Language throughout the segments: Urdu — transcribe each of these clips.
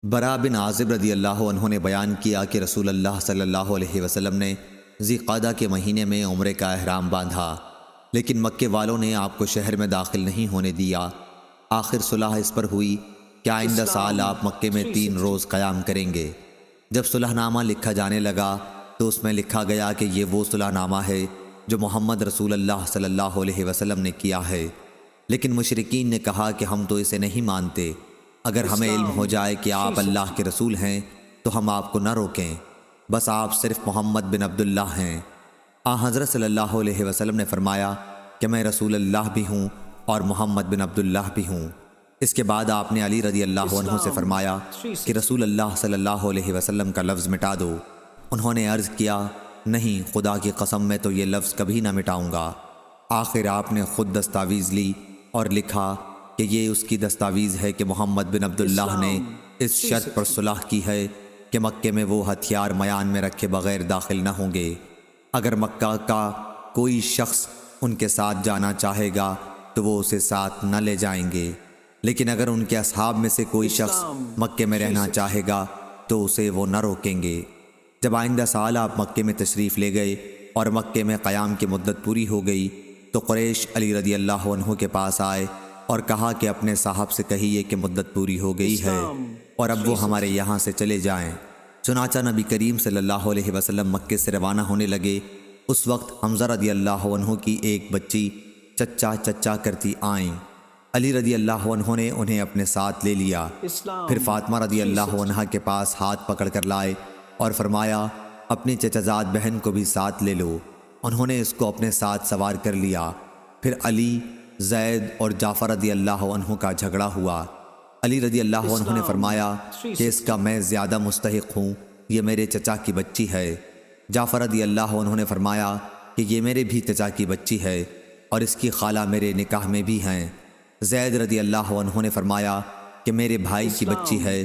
برا بن عازب رضی اللہ عنہ نے بیان کیا کہ رسول اللہ صلی اللہ علیہ وسلم نے ذی قعدہ کے مہینے میں عمرے کا احرام باندھا، لیکن مکے والوں نے آپ کو شہر میں داخل نہیں ہونے دیا۔ آخر صلح اس پر ہوئی کہ آئندہ سال آپ مکے میں 3 روز قیام کریں گے۔ جب صلح نامہ لکھا جانے لگا تو اس میں لکھا گیا کہ یہ وہ صلح نامہ ہے جو محمد رسول اللہ صلی اللہ علیہ وسلم نے کیا ہے، لیکن مشرکین نے کہا کہ ہم تو اسے نہیں مانتے، اگر ہمیں علم ہو جائے کہ آپ اللہ کے رسول ہیں تو ہم آپ کو نہ روکیں، بس آپ صرف محمد بن عبداللہ ہیں۔ حضرت صلی اللہ علیہ وسلم نے فرمایا کہ میں رسول اللہ بھی ہوں اور محمد بن عبداللہ بھی ہوں۔ اس کے بعد آپ نے علی رضی اللہ عنہ سے فرمایا کہ رسول اللہ صلی اللہ علیہ وسلم کا لفظ مٹا دو۔ انہوں نے عرض کیا، نہیں، خدا کی قسم میں تو یہ لفظ کبھی نہ مٹاؤں گا۔ آخر آپ نے خود دستاویز لی اور لکھا کہ یہ اس کی دستاویز ہے کہ محمد بن عبداللہ نے اس شرط پر صلح کی ہے کہ مکے میں وہ ہتھیار میان میں رکھے بغیر داخل نہ ہوں گے۔ اگر مکہ کا کوئی شخص ان کے ساتھ جانا چاہے گا تو وہ اسے ساتھ نہ لے جائیں گے، لیکن اگر ان کے اصحاب میں سے کوئی شخص مکے میں رہنا چاہے گا تو اسے وہ نہ روکیں گے۔ جب آئندہ سال آپ مکے میں تشریف لے گئے اور مکے میں قیام کی مدت پوری ہو گئی تو قریش علی رضی اللہ عنہ کے پاس آئے اور کہا کہ اپنے صاحب سے کہیے کہ مدت پوری ہو گئی ہے اور اب وہ ہمارے یہاں سے چلے جائیں۔ چنانچہ نبی کریم صلی اللہ علیہ وسلم مکے سے روانہ ہونے لگے۔ اس وقت حمزہ رضی اللہ عنہ کی ایک بچی چچا چچا کرتی آئیں۔ علی رضی اللہ عنہ نے انہیں اپنے ساتھ لے لیا، پھر فاطمہ رضی اللہ عنہ کے پاس ہاتھ پکڑ کر لائے اور فرمایا اپنی چچازاد بہن کو بھی ساتھ لے لو۔ انہوں نے اس کو اپنے ساتھ سوار کر لیا۔ پھر علی، زید اور جعفر رضی اللہ عنہ کا جھگڑا ہوا۔ علی رضی اللہ عنہ نے فرمایا کہ اس کا میں زیادہ مستحق ہوں، یہ میرے چچا کی بچی ہے۔ جعفر رضی اللہ عنہ نے فرمایا کہ یہ میرے بھی چچا کی بچی ہے اور اس کی خالہ میرے نکاح میں بھی ہیں۔ زید رضی اللہ عنہ نے فرمایا کہ میرے بھائی کی بچی ہے۔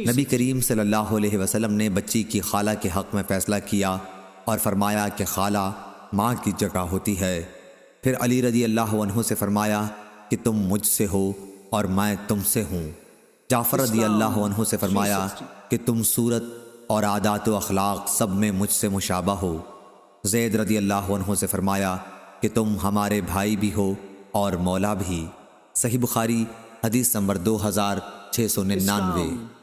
نبی کریم صلی اللہ علیہ وسلم نے بچی کی خالہ کے حق میں فیصلہ کیا اور فرمایا کہ خالہ ماں کی جگہ ہوتی ہے۔ پھر علی رضی اللہ عنہ سے فرمایا کہ تم مجھ سے ہو اور میں تم سے ہوں۔ جعفر رضی اللہ عنہ سے فرمایا کہ تم صورت اور عادات و اخلاق سب میں مجھ سے مشابہ ہو۔ زید رضی اللہ عنہ سے فرمایا کہ تم ہمارے بھائی بھی ہو اور مولا بھی۔ صحیح بخاری حدیث نمبر 2699۔